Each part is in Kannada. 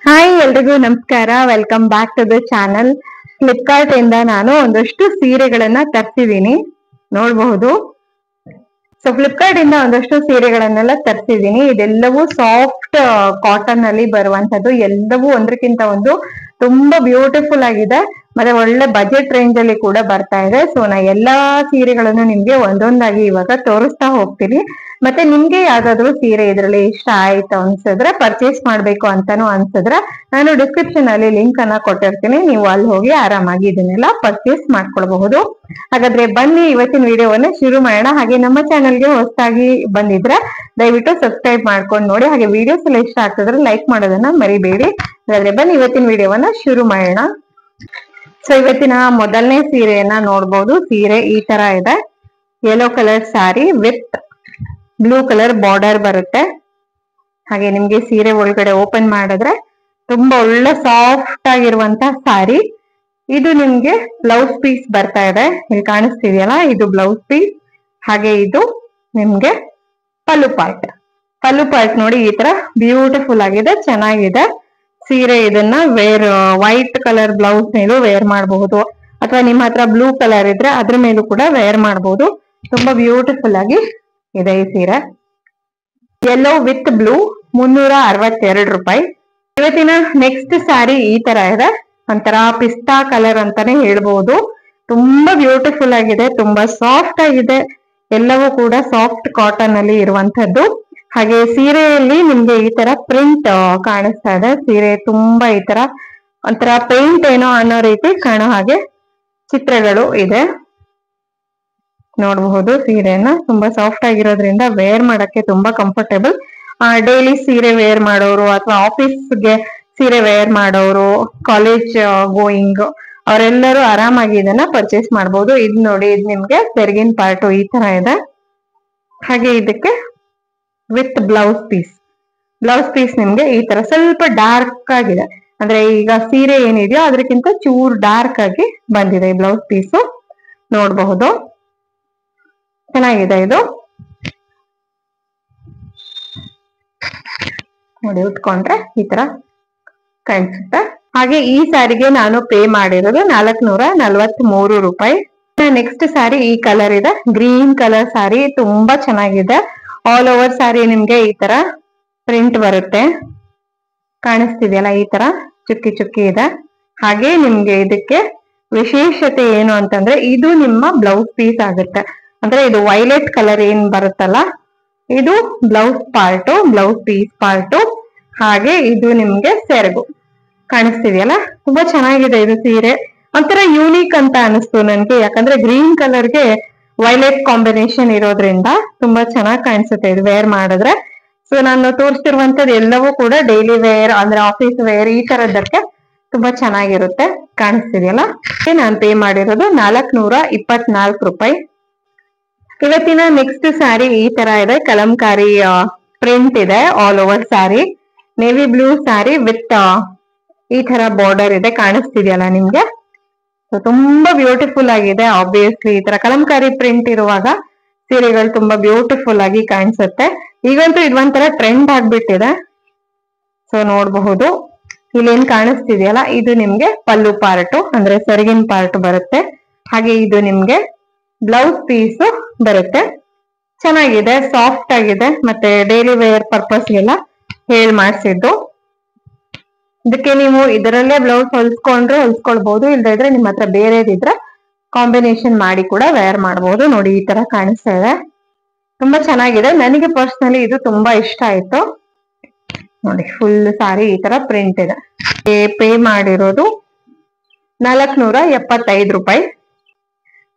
ಹಾಯ್ ಎಲ್ರಿಗೂ ನಮಸ್ಕಾರ. Welcome back to the channel. Flipkart ಇಂದ ನಾನು ಒಂದಷ್ಟು ಸೀರೆಗಳನ್ನ ತರ್ಸಿದೀನಿ, ನೋಡಬಹುದು. ಸೊ ಫ್ಲಿಪ್ಕಾರ್ಟ್ ಇಂದ ಒಂದಷ್ಟು ಸೀರೆಗಳನ್ನೆಲ್ಲ ತರ್ಸಿದೀನಿ. ಇದೆಲ್ಲವೂ ಸಾಫ್ಟ್ ಕಾಟನ್ ಅಲ್ಲಿ ಬರುವಂತದ್ದು. ಎಲ್ಲವೂ ಒಂದಕ್ಕಿಂತ ಒಂದು ತುಂಬಾ ಬ್ಯೂಟಿಫುಲ್ ಆಗಿದೆ, ಮತ್ತೆ ಒಳ್ಳೆ ಬಜೆಟ್ ರೇಂಜ್ ಅಲ್ಲಿ ಕೂಡ ಬರ್ತಾ ಇದೆ. ಸೊ ನಾ ಎಲ್ಲಾ ಸೀರೆಗಳನ್ನು ನಿಮ್ಗೆ ಒಂದೊಂದಾಗಿ ಇವಾಗ ತೋರಿಸ್ತಾ ಹೋಗ್ತೀನಿ. ಮತ್ತೆ ನಿಮ್ಗೆ ಯಾವ್ದಾದ್ರು ಸೀರೆ ಇದ್ರಲ್ಲಿ ಇಷ್ಟ ಆಯ್ತು ಅನ್ಸಿದ್ರೆ, ಪರ್ಚೇಸ್ ಮಾಡ್ಬೇಕು ಅಂತಾನು ಅನ್ಸಿದ್ರೆ, ನಾನು ಡಿಸ್ಕ್ರಿಪ್ಷನ್ ಅಲ್ಲಿ ಲಿಂಕ್ ಅನ್ನ ಕೊಟ್ಟಿರ್ತೀನಿ. ನೀವು ಅಲ್ಲಿ ಹೋಗಿ ಆರಾಮಾಗಿ ಇದನ್ನೆಲ್ಲ ಪರ್ಚೇಸ್ ಮಾಡ್ಕೊಳ್ಬಹುದು. ಹಾಗಾದ್ರೆ ಬನ್ನಿ ಇವತ್ತಿನ ವಿಡಿಯೋವನ್ನ ಶುರು ಮಾಡೋಣ. ಹಾಗೆ ನಮ್ಮ ಚಾನಲ್ಗೆ ಹೊಸದಾಗಿ ಬಂದಿದ್ರೆ ದಯವಿಟ್ಟು ಸಬ್ಸ್ಕ್ರೈಬ್ ಮಾಡ್ಕೊಂಡು ನೋಡಿ. ಹಾಗೆ ವಿಡಿಯೋಸ್ ಎಲ್ಲ ಇಷ್ಟ ಆಗ್ತಿದ್ರೆ ಲೈಕ್ ಮಾಡೋದನ್ನ ಮರಿಬೇಡಿ. ಹಾಗಾದ್ರೆ ಬನ್ನಿ ಇವತ್ತಿನ ವಿಡಿಯೋವನ್ನ ಶುರು ಮಾಡೋಣ. ಸೊ ಇವತ್ತಿನ ಮೊದಲನೇ ಸೀರೆಯನ್ನ ನೋಡ್ಬೋದು. ಸೀರೆ ಈ ತರ ಇದೆ. Yellow colour sari with blue colour border ಬರುತ್ತೆ. ಹಾಗೆ ನಿಮ್ಗೆ ಸೀರೆ ಒಳಗಡೆ ಓಪನ್ ಮಾಡಿದ್ರೆ ತುಂಬಾ ಒಳ್ಳೆ ಸಾಫ್ಟ್ ಆಗಿರುವಂತ ಸ್ಯಾರಿ. ಇದು ನಿಮ್ಗೆ ಬ್ಲೌಸ್ ಪೀಸ್ ಬರ್ತಾ ಇದೆ, ಇಲ್ಲಿ ಕಾಣಿಸ್ತಿದೆಯಲ್ಲ, ಇದು ಬ್ಲೌಸ್ ಪೀಸ್. ಹಾಗೆ ಇದು ನಿಮ್ಗೆ ಪಲ್ಲು ಪಾರ್ಟ್ ನೋಡಿ ಈ ತರ ಬ್ಯೂಟಿಫುಲ್ ಆಗಿದೆ, ಚೆನ್ನಾಗಿದೆ ಸೀರೆ. ಇದನ್ನ ವೈಟ್ ಕಲರ್ ಬ್ಲೌಸ್ ಮೇಲೂ ವೇರ್ ಮಾಡಬಹುದು, ಅಥವಾ ನಿಮ್ಮ ಹತ್ರ ಬ್ಲೂ ಕಲರ್ ಇದ್ರೆ ಅದ್ರ ಮೇಲೂ ಕೂಡ ವೇರ್ ಮಾಡಬಹುದು. ತುಂಬಾ ಬ್ಯೂಟಿಫುಲ್ ಆಗಿ ಇದೆ ಈ ಸೀರೆ. ಯೆಲ್ಲೋ ವಿತ್ ಬ್ಲೂ 362 ರೂಪಾಯಿ. ಇವತ್ತಿನ ನೆಕ್ಸ್ಟ್ ಸ್ಯಾರಿ ಈ ತರ ಇದೆ, ಒಂಥರ ಪಿಸ್ತಾ ಕಲರ್ ಅಂತಾನೆ ಹೇಳ್ಬಹುದು. ತುಂಬಾ ಬ್ಯೂಟಿಫುಲ್ ಆಗಿದೆ, ತುಂಬಾ ಸಾಫ್ಟ್ ಆಗಿದೆ. ಎಲ್ಲವೂ ಕೂಡ ಸಾಫ್ಟ್ ಕಾಟನ್ ಅಲ್ಲಿ ಇರುವಂತದ್ದು. ಹಾಗೆ ಸೀರೆಯಲ್ಲಿ ನಿಮ್ಗೆ ಈ ತರ ಪ್ರಿಂಟ್ ಕಾಣಿಸ್ತಾ ಇದೆ. ಸೀರೆ ತುಂಬಾ ಈ ತರ ಒಂಥರ ಪೇಂಟ್ ಏನೋ ಅನ್ನೋ ರೀತಿ ಕಾಣೋ ಹಾಗೆ ಚಿತ್ರಗಳು ಇದೆ, ನೋಡಬಹುದು. ಸೀರೆನ ತುಂಬಾ ಸಾಫ್ಟ್ ಆಗಿರೋದ್ರಿಂದ ವೇರ್ ಮಾಡಕ್ಕೆ ತುಂಬಾ ಕಂಫರ್ಟೇಬಲ್. ಡೈಲಿ ಸೀರೆ ವೇರ್ ಮಾಡೋರು, ಅಥವಾ ಆಫೀಸ್ಗೆ ಸೀರೆ ವೇರ್ ಮಾಡೋರು, ಕಾಲೇಜ್ ಗೋಯಿಂಗ್ ಅವರೆಲ್ಲರೂ ಆರಾಮಾಗಿ ಇದನ್ನ ಪರ್ಚೇಸ್ ಮಾಡಬಹುದು. ಇದು ನೋಡಿ, ಇದು ನಿಮ್ಗೆ ಸೆರಗಿನ ಪಾರ್ಟ್ ಈ ತರ ಇದೆ. ಹಾಗೆ ಇದಕ್ಕೆ ವಿತ್ ಬ್ಲೌಸ್ ಪೀಸ್ ನಿಮ್ಗೆ ಈ ತರ ಸ್ವಲ್ಪ ಡಾರ್ಕ್ ಆಗಿದೆ. ಅಂದ್ರೆ ಈಗ ಸೀರೆ ಏನಿದೆಯೋ ಅದಕ್ಕಿಂತ ಚೂರ್ ಡಾರ್ಕ್ ಆಗಿ ಬಂದಿದೆ ಈ ಬ್ಲೌಸ್ ಪೀಸು, ನೋಡಬಹುದು. ಚೆನ್ನಾಗಿದೆ ಇದು ನೋಡಿ, ಉಟ್ಕೊಂಡ್ರೆ ಈ ತರ ಕಾಣಿಸುತ್ತೆ. ಹಾಗೆ ಈ ಸ್ಯಾರಿಗೆ ನಾನು ಪೇ ಮಾಡಿರೋದು 443 ರೂಪಾಯಿ. ನೆಕ್ಸ್ಟ್ ಸ್ಯಾರಿ ಈ ಕಲರ್ ಇದೆ, ಗ್ರೀನ್ ಕಲರ್ ಸ್ಯಾರಿ. ತುಂಬಾ ಚೆನ್ನಾಗಿದೆ. ಆಲ್ ಓವರ್ ಸ್ಯಾರಿ ನಿಮ್ಗೆ ಈ ತರ ಪ್ರಿಂಟ್ ಬರುತ್ತೆ, ಕಾಣಿಸ್ತಿದೆಯಲ್ಲ, ಈ ತರ ಚುಕ್ಕಿ ಇದೆ. ಹಾಗೆ ನಿಮ್ಗೆ ಇದಕ್ಕೆ ವಿಶೇಷತೆ ಏನು ಅಂತಂದ್ರೆ, ಇದು ನಿಮ್ಮ ಬ್ಲೌಸ್ ಪೀಸ್ ಆಗುತ್ತೆ. ಅಂದ್ರೆ ಇದು ವೈಲೆಟ್ ಕಲರ್ ಏನ್ ಬರುತ್ತಲ್ಲ, ಇದು ಬ್ಲೌಸ್ ಪೀಸ್ ಪಾರ್ಟು. ಹಾಗೆ ಇದು ನಿಮ್ಗೆ ಸೆರಗು ಕಾಣಿಸ್ತಿದೆಯಲ್ಲ, ತುಂಬಾ ಚೆನ್ನಾಗಿದೆ ಇದು ಸೀರೆ. ಒಂಥರ ಯೂನಿಕ್ ಅಂತ ಅನಿಸ್ತು ನನ್ಗೆ, ಯಾಕಂದ್ರೆ ಗ್ರೀನ್ ಕಲರ್ಗೆ ವೈಲೆಟ್ ಕಾಂಬಿನೇಷನ್ ಇರೋದ್ರಿಂದ ತುಂಬಾ ಚೆನ್ನಾಗಿ ಕಾಣಿಸುತ್ತೆ ಇದು ವೇರ್ ಮಾಡಿದ್ರೆ. ಸೊ ನಾನು ತೋರಿಸ್ತಿರುವಂತದ್ದು ಎಲ್ಲವೂ ಕೂಡ ಡೈಲಿ ವೇರ್, ಅಂದ್ರೆ ಆಫೀಸ್ ವೇರ್ ಈ ತರದಕ್ಕೆ ತುಂಬಾ ಚೆನ್ನಾಗಿರುತ್ತೆ. ಕಾಣಿಸ್ತಿದೆಯಲ್ಲ, ನಾನು ಪೇ ಮಾಡಿರೋದು 424 ರೂಪಾಯಿ. ಇವತ್ತಿನ ನೆಕ್ಸ್ಟ್ ಸ್ಯಾರಿ ಈ ತರ ಇದೆ, ಕಲಂಕಾರಿ ಪ್ರಿಂಟ್ ಇದೆ all over sari. Navy blue sari with ಈ ತರ ಬಾರ್ಡರ್ ಇದೆ, ಕಾಣಿಸ್ತಿದೆಯಲ್ಲ ನಿಮ್ಗೆ. ತುಂಬಾ ಬ್ಯೂಟಿಫುಲ್ ಆಗಿದೆ. ಆಬ್ವಿಯಸ್ಲಿ ಈ ತರ ಕಲಂಕಾರಿ ಪ್ರಿಂಟ್ ಇರುವಾಗ ಸೀರೆಗಳು ತುಂಬಾ ಬ್ಯೂಟಿಫುಲ್ ಆಗಿ ಕಾಣಿಸುತ್ತೆ. ಈಗಂತೂ ಇದೊಂಥರ ಟ್ರೆಂಡ್ ಆಗ್ಬಿಟ್ಟಿದೆ. ಸೊ ನೋಡಬಹುದು, ಇಲ್ಲೇನ್ ಕಾಣಿಸ್ತಿದೆಯಲ್ಲ, ಇದು ನಿಮ್ಗೆ ಪಲ್ಲು ಪಾರ್ಟ್, ಅಂದ್ರೆ ಸೆರಗಿನ ಪಾರ್ಟ್ ಬರುತ್ತೆ. ಹಾಗೆ ಇದು ನಿಮ್ಗೆ ಬ್ಲೌಸ್ ಪೀಸ್ ಬರುತ್ತೆ. ಚೆನ್ನಾಗಿದೆ, ಸಾಫ್ಟ್ ಆಗಿದೆ, ಮತ್ತೆ ಡೈಲಿ ವೇರ್ ಪರ್ಪಸ್ಗೆಲ್ಲ ಮಾಡಿಸಿದ್ದು. ಇದಕ್ಕೆ ನೀವು ಇದರಲ್ಲೇ ಬ್ಲೌಸ್ ಹೊಲ್ಸ್ಕೊಳ್ಬಹುದು, ಇಲ್ದಿದ್ರೆ ನಿಮ್ಮ ಹತ್ರ ಬೇರೆದಿದ್ರೆ ಕಾಂಬಿನೇಷನ್ ಮಾಡಿ ಕೂಡ ವೇರ್ ಮಾಡಬಹುದು. ನೋಡಿ ಈ ತರ ಕಾಣಿಸ್ತಾ ಇದೆ, ತುಂಬಾ ಚೆನ್ನಾಗಿದೆ. ನನಗೆ ಪರ್ಸನಲಿ ಇದು ತುಂಬಾ ಇಷ್ಟ ಆಯ್ತು. ನೋಡಿ ಫುಲ್ ಸಾರಿ ಈ ತರ ಪ್ರಿಂಟ್ ಇದೆ. ಪೇ ಮಾಡಿರೋದು 475 ರೂಪಾಯಿ.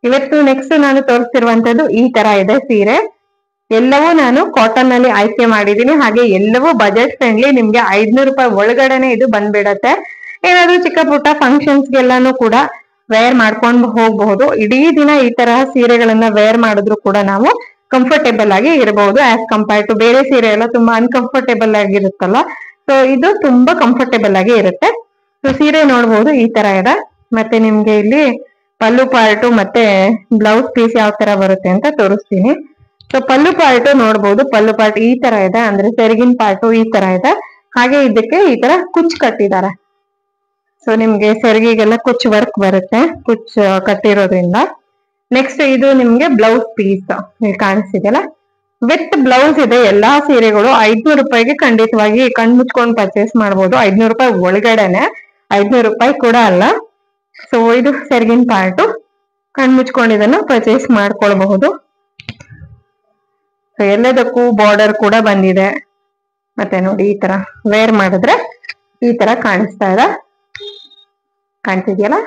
ಇವತ್ತು ನೆಕ್ಸ್ಟ್ ನಾನು ತೋರಿಸ್ತಿರುವಂತದ್ದು ಈ ತರ ಇದೆ ಸೀರೆ. ಎಲ್ಲವೂ ನಾನು ಕಾಟನ್ ಅಲ್ಲಿ ಆಯ್ಕೆ ಮಾಡಿದೀನಿ. ಹಾಗೆ ಎಲ್ಲವೂ ಬಜೆಟ್ ಫ್ರೆಂಡ್ಲಿ, ನಿಮ್ಗೆ 500 ರೂಪಾಯಿ ಒಳಗಡೆನೆ ಇದು ಬಂದ್ಬಿಡತ್ತೆ. ಏನಾದ್ರು ಚಿಕ್ಕ ಪುಟ್ಟ ಫಂಕ್ಷನ್ಸ್ಗೆಲ್ಲಾನು ಕೂಡ ವೇರ್ ಮಾಡ್ಕೊಂಡು ಹೋಗಬಹುದು. ಇಡೀ ದಿನ ಈ ತರ ಸೀರೆಗಳನ್ನ ವೇರ್ ಮಾಡಿದ್ರು ಕೂಡ ನಾವು ಕಂಫರ್ಟೇಬಲ್ ಆಗಿ ಇರಬಹುದು. ಆಸ್ ಕಂಪೇರ್ ಟು ಬೇರೆ ಸೀರೆ ಎಲ್ಲ ತುಂಬಾ ಅನ್ಕಂಫರ್ಟೇಬಲ್ ಆಗಿರುತ್ತಲ್ಲ, ಸೊ ಇದು ತುಂಬಾ ಕಂಫರ್ಟೇಬಲ್ ಆಗಿ ಇರುತ್ತೆ. ಸೊ ಸೀರೆ ನೋಡ್ಬೋದು ಈ ತರ ಇದೆ. ಮತ್ತೆ ನಿಮ್ಗೆ ಇಲ್ಲಿ ಪಲ್ಲು ಪಾರ್ಟ್ ಮತ್ತೆ ಬ್ಲೌಸ್ ಪೀಸ್ ಯಾವ ತರ ಬರುತ್ತೆ ಅಂತ ತೋರಿಸ್ತೀನಿ. ಸೊ ಪಲ್ಲು ಪಾರ್ಟ್ ನೋಡ್ಬೋದು, ಪಲ್ಲು ಪಾರ್ಟ್ ಈ ತರ ಇದೆ, ಅಂದ್ರೆ ಸೆರಗಿನ ಪಾರ್ಟ್ ಈ ತರ ಇದೆ. ಹಾಗೆ ಇದಕ್ಕೆ ಈ ತರ ಕುಚ್ ಕಟ್ಟಿದ್ದಾರೆ. ಸೊ ನಿಮ್ಗೆ ಸೆರಗಿಗೆಲ್ಲ ಕುಚ್ ವರ್ಕ್ ಬರುತ್ತೆ, ಕುಚ್ ಕಟ್ಟಿರೋದ್ರಿಂದ. ನೆಕ್ಸ್ಟ್ ಇದು ನಿಮ್ಗೆ ಬ್ಲೌಸ್ ಪೀಸ್ ಇಲ್ಲಿ ಕಾಣಿಸ್ತಿದೆಯಲ್ಲ, ವಿತ್ ಬ್ಲೌಸ್ ಇದೆ. ಎಲ್ಲಾ ಸೀರೆಗಳು 500 ರೂಪಾಯಿಗೆ ಖಂಡಿತವಾಗಿ ಕಣ್ ಮುಚ್ಕೊಂಡು ಪರ್ಚೇಸ್ ಮಾಡ್ಬೋದು. 500 ರೂಪಾಯಿ ಒಳಗಡೆನೆ, 500 ರೂಪಾಯಿ ಕೂಡ ಅಲ್ಲ. ಸೊ ಇದು ಸೆರಗಿನ ಪಾರ್ಟ್, ಕಣ್ ಮುಚ್ಕೊಂಡು ಇದನ್ನ ಪರ್ಚೇಸ್ ಮಾಡ್ಕೊಳ್ಬಹುದು. ಸೊ ಎಲ್ಲದಕ್ಕೂ ಬಾರ್ಡರ್ ಕೂಡ ಬಂದಿದೆ. ಮತ್ತೆ ನೋಡಿ ಈ ತರ ವೇರ್ ಮಾಡಿದ್ರೆ ಈ ತರ ಕಾಣಿಸ್ತಾ ಇದೆ, ಕಾಣ್ತಿದ್ಯಲ್ಲ.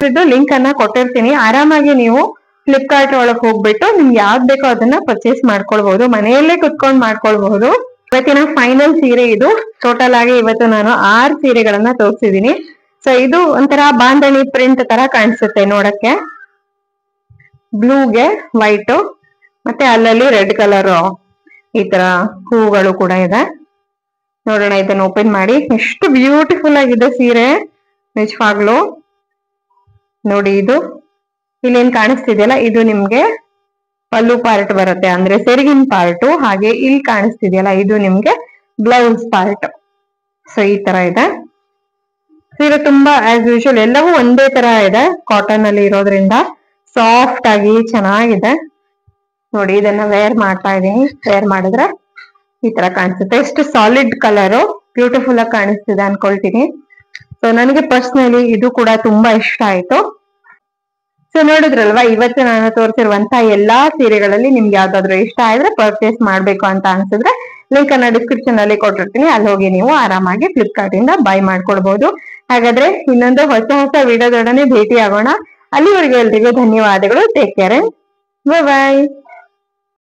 ಇದು ಲಿಂಕ್ ಅನ್ನ ಕೊಟ್ಟಿರ್ತೀನಿ, ಆರಾಮಾಗಿ ನೀವು ಫ್ಲಿಪ್ಕಾರ್ಟ್ ಒಳಗೆ ಹೋಗ್ಬಿಟ್ಟು ನಿಮ್ಗೆ ಯಾವ್ದು ಬೇಕೋ ಅದನ್ನ ಪರ್ಚೇಸ್ ಮಾಡ್ಕೊಳ್ಬಹುದು, ಮನೆಯಲ್ಲೇ ಕುತ್ಕೊಂಡು ಮಾಡ್ಕೊಳ್ಬಹುದು. ಇವತ್ತಿನ ಫೈನಲ್ ಸೀರೆ ಇದು. ಟೋಟಲ್ ಆಗಿ ಇವತ್ತು ನಾನು 6 ಸೀರೆಗಳನ್ನ ತೋರಿಸಿದೀನಿ. ಸೊ ಇದು ಒಂಥರ ಬಾಂಧಣಿ ಪ್ರಿಂಟ್ ತರ ಕಾಣಿಸುತ್ತೆ ನೋಡಕ್ಕೆ, ಬ್ಲೂಗೆ ವೈಟ್ ಮತ್ತೆ ಅಲ್ಲಲ್ಲಿ ರೆಡ್ ಕಲರ್ ಈ ತರ ಹೂಗಳು ಕೂಡ ಇದೆ. ನೋಡೋಣ ಇದನ್ನ ಓಪನ್ ಮಾಡಿ. ಎಷ್ಟು ಬ್ಯೂಟಿಫುಲ್ ಆಗಿದೆ ಸೀರೆ ನಿಜವಾಗ್ಲು. ನೋಡಿ ಇದು ಇಲ್ಲೇನ್ ಕಾಣಿಸ್ತಿದೆಯಲ್ಲ, ಇದು ನಿಮ್ಗೆ ಪಲ್ಲು ಪಾರ್ಟ್ ಬರುತ್ತೆ, ಅಂದ್ರೆ ಸೆರಗಿನ ಪಾರ್ಟ್. ಹಾಗೆ ಇಲ್ಲಿ ಕಾಣಿಸ್ತಿದೆಯಲ್ಲ, ಇದು ನಿಮ್ಗೆ ಬ್ಲೌಸ್ ಪಾರ್ಟ್. ಸೊ ಈ ತರ ಇದೆ ಸೀರೆ. ತುಂಬಾ ಆಸ್ ಯೂಶುವಲ್ ಎಲ್ಲವೂ ಒಂದೇ ತರ ಇದೆ, ಕಾಟನ್ ಅಲ್ಲಿ ಇರೋದ್ರಿಂದ ಸಾಫ್ಟ್ ಆಗಿ ಚೆನ್ನಾಗಿದೆ. ನೋಡಿ ಇದನ್ನ ವೇರ್ ಮಾಡ್ತಾ ಇದೀನಿ. ವೇರ್ ಮಾಡಿದ್ರೆ ಈ ತರ ಕಾಣಿಸುತ್ತೆ. ಎಷ್ಟು ಸಾಲಿಡ್ ಕಲರ್, ಬ್ಯೂಟಿಫುಲ್ ಆಗಿ ಕಾಣಿಸ್ತಿದೆ ಅನ್ಕೊಳ್ತೀನಿ. ಸೊ ನನಗೆ ಪರ್ಸನಲಿ ಇದು ಕೂಡ ತುಂಬಾ ಇಷ್ಟ ಆಯ್ತು. ಸೊ ನೋಡಿದ್ರಲ್ವಾ, ಇವತ್ತು ನಾನು ತೋರಿಸಿರುವಂತ ಎಲ್ಲಾ ಸೀರೆಗಳಲ್ಲಿ ನಿಮ್ಗೆ ಯಾವ್ದಾದ್ರು ಇಷ್ಟ ಆದ್ರೆ ಪರ್ಚೇಸ್ ಮಾಡ್ಬೇಕು ಅಂತ ಅನ್ಸಿದ್ರೆ ಲಿಂಕ್ ಅನ್ನ ಡಿಸ್ಕ್ರಿಪ್ಷನ್ ಅಲ್ಲಿ ಕೊಟ್ಟಿರ್ತೀನಿ, ಅಲ್ಲಿ ಹೋಗಿ ನೀವು ಆರಾಮಾಗಿ ಫ್ಲಿಪ್ಕಾರ್ಟ್ ಇಂದ ಬೈ ಮಾಡ್ಕೊಳ್ಬಹುದು. ಹಾಗಾದ್ರೆ ಇನ್ನೊಂದು ಹೊಸ ವಿಡಿಯೋದೊಡನೆ ಭೇಟಿ ಆಗೋಣ. ಅಲ್ಲಿವರೆಗೆ ಎಲ್ರಿಗೂ ಧನ್ಯವಾದಗಳು. ಟೇಕ್ ಕೇರ್, ಬೈ ಬಾಯ್.